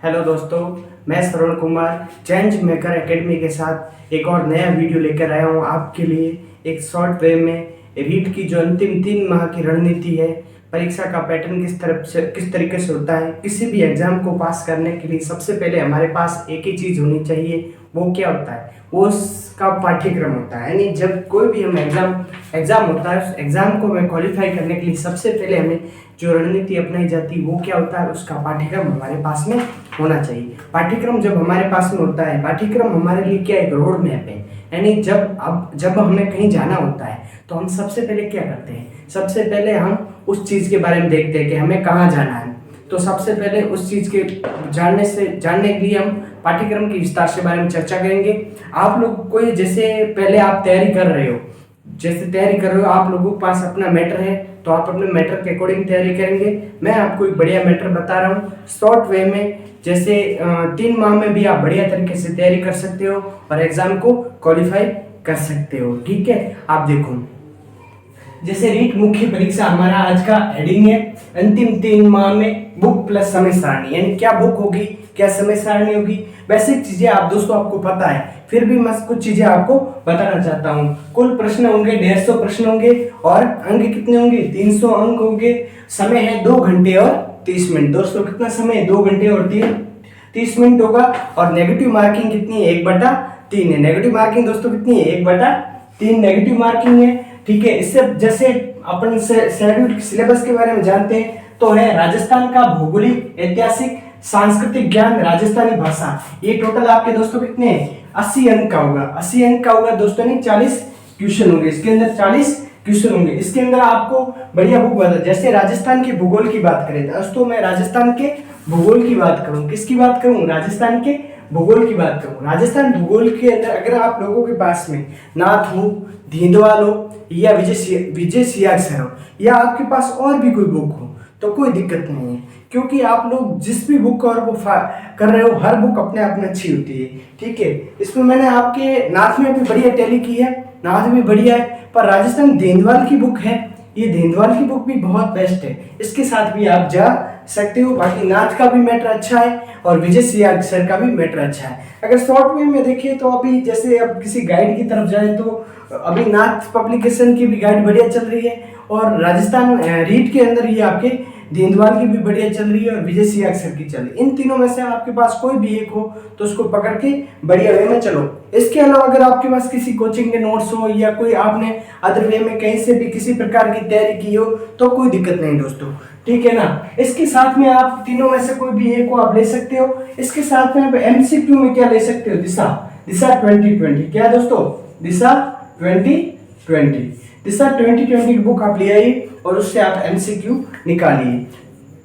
Hello दोस्तों, मैं Shravan Kumar change maker academy के साथ एक और नया वीडियो लेकर आया हूँ आपके लिए। एक शॉर्ट वे में रीट की जो अंतिम 3 माह की रणनीति है, परीक्षा का पैटर्न किस तरीके से होता है। किसी भी एग्जाम को पास करने के लिए सबसे पहले हमारे पास एक ही चीज़ होनी चाहिए, वो क्या होता है, वो उसका पाठ्यक्रम होता है। यानी जब कोई भी हम एग्जाम होता है, उस एग्जाम को हमें क्वालिफाई करने के लिए सबसे पहले हमें जो रणनीति अपनाई जाती है वो क्या होता है, उसका पाठ्यक्रम हमारे पास में होना चाहिए। पाठ्यक्रम जब हमारे पास में होता है, पाठ्यक्रम हमारे लिए क्या एक रोड मैप है। यानी जब हमें कहीं जाना होता है तो हम सबसे पहले क्या करते हैं, सबसे पहले हम उस चीज़ के बारे में देखते हैं कि हमें कहाँ जाना है। तो सबसे पहले उस चीज़ के जानने के लिए हम पाठ्यक्रम की विस्तार से बारे में चर्चा करेंगे। आप लोग कोई जैसे पहले आप तैयारी कर रहे हो, आप लोगों के पास अपना मैटर है तो आप अपने मैटर के अकॉर्डिंग तैयारी करेंगे। मैं आपको एक बढ़िया मैटर बता रहा हूँ शॉर्ट वे में, जैसे 3 माह में भी आप बढ़िया तरीके से तैयारी कर सकते हो और एग्जाम को क्वालिफाई कर सकते हो। ठीक है, आप देखो, जैसे रीट मुख्य परीक्षा हमारा आज का हेडिंग है, अंतिम 3 माह में बुक प्लस समय सारणी। यानी क्या बुक होगी, क्या समय सारणी होगी, बेसिक चीजें आपको पता है, फिर भी मैं कुछ चीजें आपको बताना चाहता हूँ। कुल प्रश्न होंगे 150 प्रश्न होंगे और अंक कितने होंगे, 300 अंक होंगे। समय है 2 घंटे और 30 मिनट। दोस्तों कितना समय है, 2 घंटे और 30 मिनट होगा। और नेगेटिव मार्किंग कितनी है, 1/3 है। नेगेटिव मार्किंग दोस्तों कितनी है, 1/3 नेगेटिव मार्किंग है। ठीक है, इससे जैसे अपन शेड्यूल सिलेबस के बारे में जानते हैं तो है राजस्थान का भौगोलिक, ऐतिहासिक, सांस्कृतिक ज्ञान, राजस्थानी भाषा। ये टोटल आपके दोस्तों कितने हैं, 80 अंक का होगा। 80 अंक का होगा दोस्तों, नहीं 40 क्वेश्चन होंगे इसके अंदर, 40 क्वेश्चन होंगे इसके अंदर। आपको बढ़िया बुक बता, जैसे राजस्थान के भूगोल की बात करें दोस्तों, मैं राजस्थान के भूगोल की बात करूं, किसकी बात करूं, राजस्थान के भूगोल की बात करूं। राजस्थान भूगोल के अंदर अगर आप लोगों के पास में नाथ हो, धींदवाल हो या विजय सियाग सर हो या आपके पास और भी कोई बुक हो तो कोई दिक्कत नहीं है, क्योंकि आप लोग जिस भी बुक और वो कर रहे हो, हर बुक अपने आप में अच्छी होती है। ठीक है, इसमें मैंने आपके नाथ में भी बढ़िया टैली की है, नाथ भी बढ़िया है, पर राजस्थान देंदवाल की बुक है, ये देंदवाल की बुक भी बहुत बेस्ट है, इसके साथ भी आप जा सकते हो। बाकी नाथ का भी मैटर अच्छा है और विजय सियाग सर का भी मैटर अच्छा है। अगर शॉर्ट वे में देखिए तो अभी जैसे अब किसी गाइड की तरफ जाए तो अभी नाथ पब्लिकेशन की भी गाइड बढ़िया चल रही है और राजस्थान रीट के अंदर ये आपके देंदवाल की भी बढ़िया चल रही है और विजय सियाग सर की चल रही है। इन तीनों में से आपके पास कोई भी एक हो तो उसको पकड़ के बढ़िया वे में चलो। इसके अलावा अगर आपके पास किसी कोचिंग के नोट्स हो या कोई आपने अदर वे में कहीं से भी किसी प्रकार की तैयारी की हो तो कोई दिक्कत नहीं दोस्तों। ठीक है ना, इसके साथ में आप तीनों में से कोई भी एक को आप ले सकते हो। इसके साथ में आप एमसीक्यू में क्या ले सकते हो, दिशा 2020। क्या दोस्तों, दिशा 2020 की बुक आप ले आइए और उससे आप एमसीक्यू निकालिए।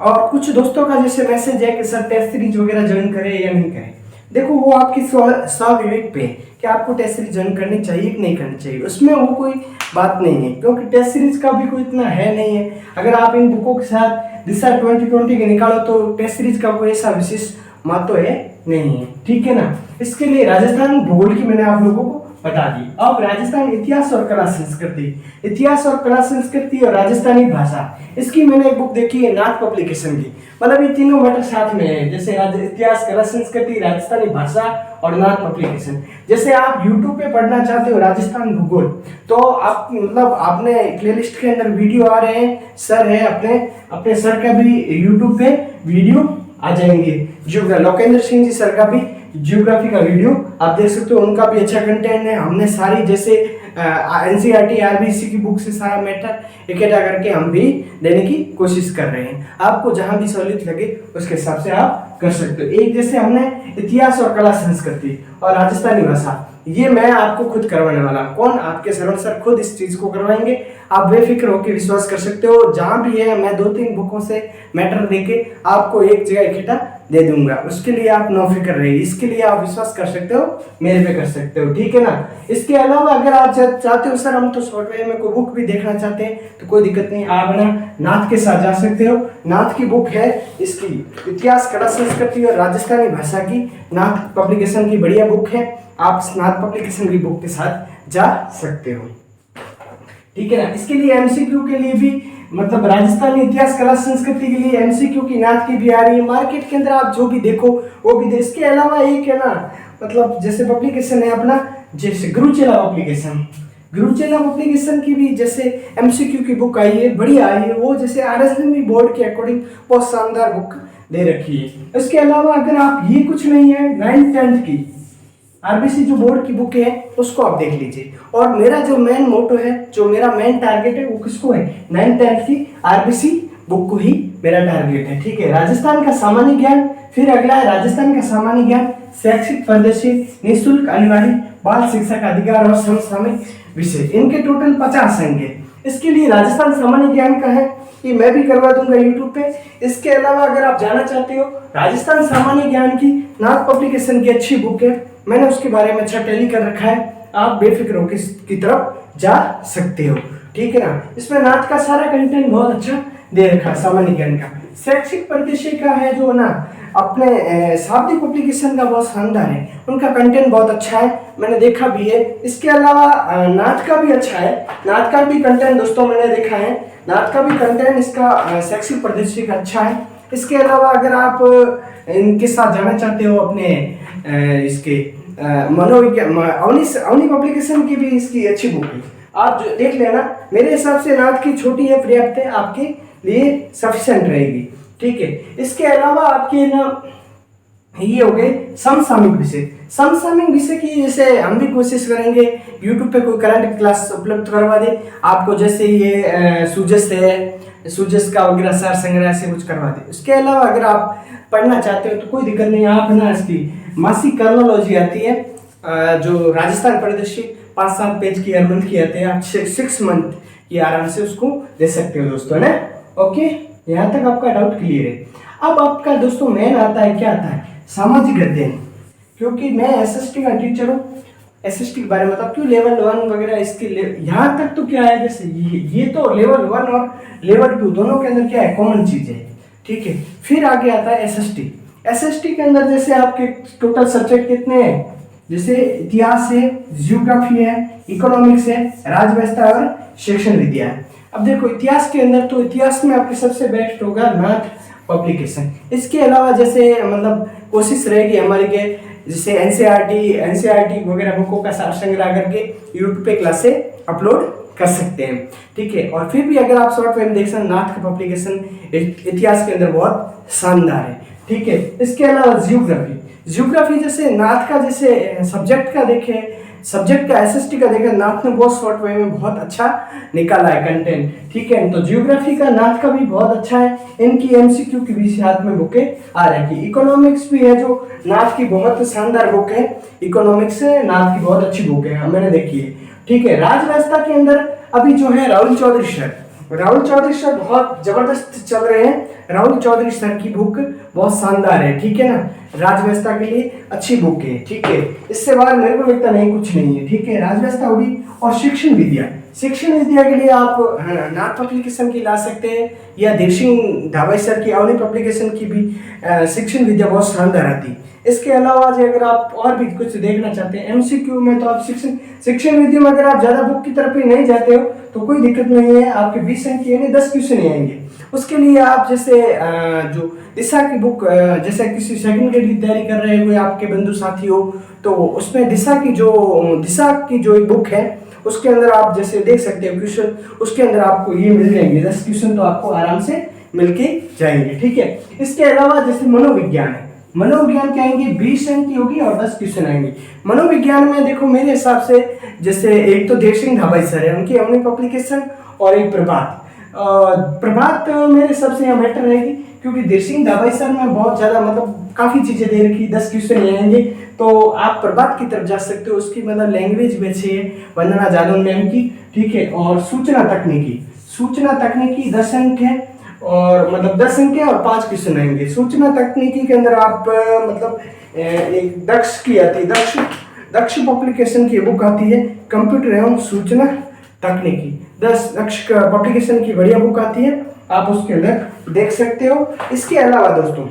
और कुछ दोस्तों का जैसे मैसेज है कि सर टेस्ट सीरीज वगैरह ज्वाइन करें या नहीं करें, देखो वो आपकी स्वविवेक पे है कि आपको टेस्ट सीरीज ज्वाइन करनी चाहिए कि नहीं करनी चाहिए, उसमें वो कोई बात नहीं है, क्योंकि टेस्ट सीरीज का भी कोई इतना है नहीं है। अगर आप इन बुकों के साथ दिशा 2020 के निकालो तो टेस्ट सीरीज का कोई ऐसा विशेष महत्व है नहीं है। ठीक है ना, इसके लिए राजस्थान भूगोल की मैंने आप लोगों को बता दी। अब राजस्थान इतिहास और कला संस्कृति और राजस्थानी भाषा, इसकी मैंने एक बुक देखी है नाथ पब्लिकेशन की। मतलब ये तीनों मैटर साथ में है, जैसे इतिहास, कला संस्कृति, राजस्थानी भाषा और नाथ पब्लिकेशन। जैसे आप YouTube पे पढ़ना चाहते हो राजस्थान भूगोल तो आप मतलब आपने प्लेलिस्ट के अंदर वीडियो आ रहे हैं, सर है अपने सर का भी YouTube पे वीडियो आ जाएंगे। लोकेंद्र सिंह जी सर का भी ज्योग्राफी का वीडियो आप देख सकते हो, उनका भी अच्छा कंटेंट है। हमने सारी जैसे एनसीईआरटी आरबीसी की बुक से सारा मैटर इकट्ठा करके हम भी देने की कोशिश कर रहे हैं। आपको जहां भी सहूलियत लगे उसके हिसाब से आप कर सकते हो। एक जैसे हमने इतिहास और कला संस्कृति और राजस्थानी भाषा, ये मैं आपको खुद करवाने वाला, कौन, आपके श्रवण सर खुद इस चीज को करवाएंगे। आप बेफिक्र होकर विश्वास कर सकते हो, जहां भी है मैं 2-3 बुकों से मैटर देके आपको एक जगह इकट्ठा दे दूंगा, उसके लिए आप नो फिक्र रहिए, इसके लिए आप विश्वास कर सकते हो, मेरे पे कर सकते हो। ठीक है ना, इसके अलावा अगर आप चाहते हो सर हम तो सॉफ्टवेयर में कोई बुक भी देखना चाहते हैं तो कोई दिक्कत नहीं, आप ना नाथ के साथ जा सकते हो। नाथ की बुक है इसकी इतिहास, कला संस्कृति और राजस्थानी भाषा की, नाथ पब्लिकेशन की बढ़िया बुक है, आप नाथ पब्लिकेशन की बुक के साथ जा सकते हो। ठीक है ना, इसके लिए एमसीक्यू के लिए भी मतलब राजस्थानी इतिहास कला संस्कृति के लिए एमसीक्यू की नाथ की भी आ रही है। मार्केट के अंदर आप जो भी देखो वो भी दे। इसके अलावा एक है ना, मतलब जैसे पब्लिकेशन है अपना, जैसे गुरुचेला पब्लिकेशन, गुरुचेला पब्लिकेशन की भी जैसे एमसीक्यू की बुक आई है, बढ़िया आई है वो, जैसे आरएसएमबी बोर्ड के अकॉर्डिंग बहुत शानदार बुक दे रखी है। इसके अलावा अगर आप ये कुछ नहीं है, 9th-10th की आरबीसी जो बोर्ड की बुक है उसको आप देख लीजिए। और मेरा जो मेन मोटो है, जो मेरा मेन टारगेट है वो किसको है, 9th-10th की आरबीसी बुक को ही मेरा टारगेट है। ठीक है, राजस्थान का सामान्य ज्ञान, फिर अगला है राजस्थान का सामान्य ज्ञान, शैक्षिक परिदृश्य, निःशुल्क अनिवार्य, बाल शिक्षा का अधिकार और समसामयिक विषय। इनके टोटल 50 अंक है। इसके लिए राजस्थान सामान्य ज्ञान का है, ये मैं भी करवा दूंगा यूट्यूब पे। इसके अलावा अगर आप जाना चाहते हो राजस्थान सामान्य ज्ञान की नाथ पब्लिकेशन की अच्छी बुक है, मैंने उसके बारे में अच्छा टैली कर रखा है, आप बेफिक्र होकर इसकी तरफ जा सकते हो। ठीक है ना, इसमें नाथ का सारा कंटेंट बहुत अच्छा दे रखा है सामान्य ज्ञान का। शैक्षिक परिदृश्य का है जो ना अपने शाब्दिक पब्लिकेशन का बहुत शानदार है, उनका कंटेंट बहुत अच्छा है, मैंने देखा भी है। इसके अलावा नाथ का भी अच्छा है, नाथ का भी कंटेंट दोस्तों मैंने देखा है, नाथ का भी कंटेंट इसका शैक्षिक परिदृश्य का अच्छा है। इसके अलावा अगर आप इनके साथ जाना चाहते हो अपने इसके मनोविज्ञान, अवनी पब्लिकेशन की भी इसकी अच्छी बुक है, आप जो देख लेना। मेरे हिसाब से नाथ की छोटी है, पर्याप्त है, आपके लिए सफिशिएंट रहेगी। ठीक है, इसके अलावा आपके ना ये हो गए समसामयिक विषय। समसामयिक विषय की जैसे हम भी कोशिश करेंगे यूट्यूब पे कोई करंट क्लास उपलब्ध करवा दे आपको, जैसे ये सूजस है, सूजस का वगैरह सार संग्रह से कुछ करवा दे। इसके अलावा अगर आप पढ़ना चाहते हो तो कोई दिक्कत नहीं, आप ना इसकी मासिक कर्नोलॉजी आती है जो राजस्थान परिदृश्य 5-7 पेज की हर मंथ की आती है, आप 6 मंथ की आराम से उसको दे सकते हो दोस्तों ना। ओके, यहाँ तक आपका डाउट क्लियर है। अब आपका दोस्तों मेन आता है, क्या आता है, सामाजिक अध्ययन। क्योंकि मैं एसएसटी का टीचर हूँ, एसएसटी के बारे में मतलब क्यों लेवल 1 वगैरह इसके यहाँ तक तो क्या है, जैसे ये तो लेवल 1 और लेवल 2 दोनों के अंदर क्या है, कॉमन चीज है। ठीक है, फिर आगे आता है एसएसटी। एसएसटी के अंदर जैसे आपके टोटल सब्जेक्ट कितने हैं, जैसे इतिहास है, जियोग्राफी है, इकोनॉमिक्स है, राजव्यवस्था और शिक्षण विद्या है। अब देखो इतिहास के अंदर तो इतिहास में आपके सबसे बेस्ट होगा नाथ पब्लिकेशन। इसके अलावा जैसे मतलब कोशिश रहेगी हमारी के जैसे एनसीईआरटी वगैरह बुकों का सार संग्रह करके यूट्यूब पे क्लासें अपलोड कर सकते हैं। ठीक है, और फिर भी अगर आप शॉर्ट में देख सकते नाथ का पब्लिकेशन इतिहास के अंदर बहुत शानदार है। ठीक है, इसके अलावा जियोग्राफी जैसे नाथ का जैसे सब्जेक्ट का देखें, सब्जेक्ट का एसएसटी का देखें, नाथ ने बहुत शॉर्ट वे में बहुत अच्छा निकाला है कंटेंट। ठीक है, तो जियोग्राफी का नाथ का भी बहुत अच्छा है, इनकी एमसीक्यू की भी हाथ में बुकें आ रही है। इकोनॉमिक्स भी है जो नाथ की बहुत शानदार बुक है, इकोनॉमिक्स नाथ की बहुत अच्छी बुक है, मैंने देखी है। ठीक है, राजव्यवस्था के अंदर अभी जो है राहुल चौधरी सर बहुत जबरदस्त चल रहे हैं। राहुल चौधरी सर की बुक बहुत शानदार है। ठीक है ना, राजव्यवस्था के लिए अच्छी बुक है। ठीक है, इससे बाहर मेरे को लगता नहीं कुछ नहीं है। ठीक है, राजव्यवस्था होगी। और शिक्षण विद्या के लिए आप नाथ पब्लिकेशन की ला सकते हैं, या देव सिंह धाबाई सर की अवनी पब्लिकेशन की भी शिक्षण विद्या बहुत शानदार आती है। इसके अलावा अगर आप और भी कुछ देखना चाहते हैं एमसीक्यू में, तो आप शिक्षण विद्या में अगर आप ज्यादा बुक की तरफ ही नहीं जाते हो तो कोई दिक्कत नहीं है, आपके 20 अंक यानी 10 क्वेश्चन ही आएंगे। उसके लिए आप जैसे जो दिशा की बुक, जैसे किसी सेकंड ग्रेड की तैयारी कर रहे हुए आपके बंधु साथी हो, तो उसमें दिशा की जो एक बुक है उसके अंदर आप जैसे देख सकते हो क्वेश्चन, उसके अंदर आपको ये मिल जाएंगे 10 क्वेश्चन, तो आपको आराम से मिलके जाएंगे। ठीक है, इसके अलावा जैसे मनोविज्ञान के आएंगे 20 अंक की होगी और 10 क्वेश्चन आएंगे। मनोविज्ञान में देखो मेरे हिसाब से जैसे एक तो देव सिंह धाबाई सर है, उनकी अवनी पब्लिकेशन, और एक प्रभात मेरे हिसाब से यहाँ बेटर रहेगी, क्योंकि देव सिंह धाबाई सर में बहुत ज्यादा मतलब काफी चीजें दे रखी, 10 क्वेश्चन आएंगे, तो आप प्रभात की तरफ जा सकते हो। उसकी मतलब लैंग्वेज भी अच्छी है, वंदना जादव मैम की। ठीक है, और सूचना तकनीकी 10 अंक है, और मतलब 10 अंक है और 5 क्वेश्चन आएंगे। सूचना तकनीकी के अंदर आप मतलब एक दक्ष की आती है, दक्ष पब्लिकेशन की बुक आती है, कंप्यूटर एवं सूचना तकनीकी, 10 दक्ष पब्लिकेशन की बढ़िया बुक आती है, आप उसके अंदर देख सकते हो। इसके अलावा दोस्तों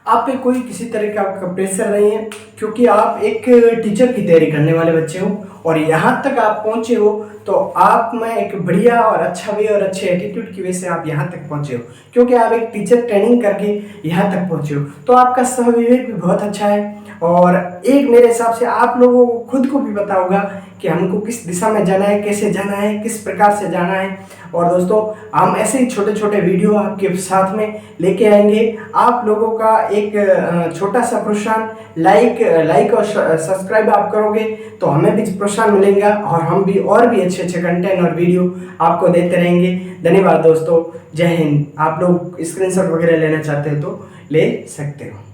आप पे कोई किसी तरह का प्रेशर नहीं है, क्योंकि आप एक टीचर की तैयारी करने वाले बच्चे हो, और यहाँ तक आप पहुँचे हो तो आप में एक बढ़िया और अच्छा वे और अच्छे एटीट्यूड की वजह से आप यहाँ तक पहुँचे हो, क्योंकि आप एक टीचर ट्रेनिंग करके यहाँ तक पहुँचे हो। तो आपका स्वविवेक भी बहुत अच्छा है और एक मेरे हिसाब से आप लोगों को खुद को भी पता होगा कि हमको किस दिशा में जाना है, कैसे जाना है, किस प्रकार से जाना है। और दोस्तों हम ऐसे ही छोटे छोटे वीडियो आपके साथ में लेके आएंगे। आप लोगों का एक छोटा सा प्रोत्साहन, लाइक और सब्सक्राइब आप करोगे तो हमें भी प्रोत्साहन मिलेगा और हम भी और भी अच्छे अच्छे कंटेंट और वीडियो आपको देते रहेंगे। धन्यवाद दोस्तों, जय हिंद। आप लोग स्क्रीनशॉट वगैरह लेना चाहते हो तो ले सकते हो।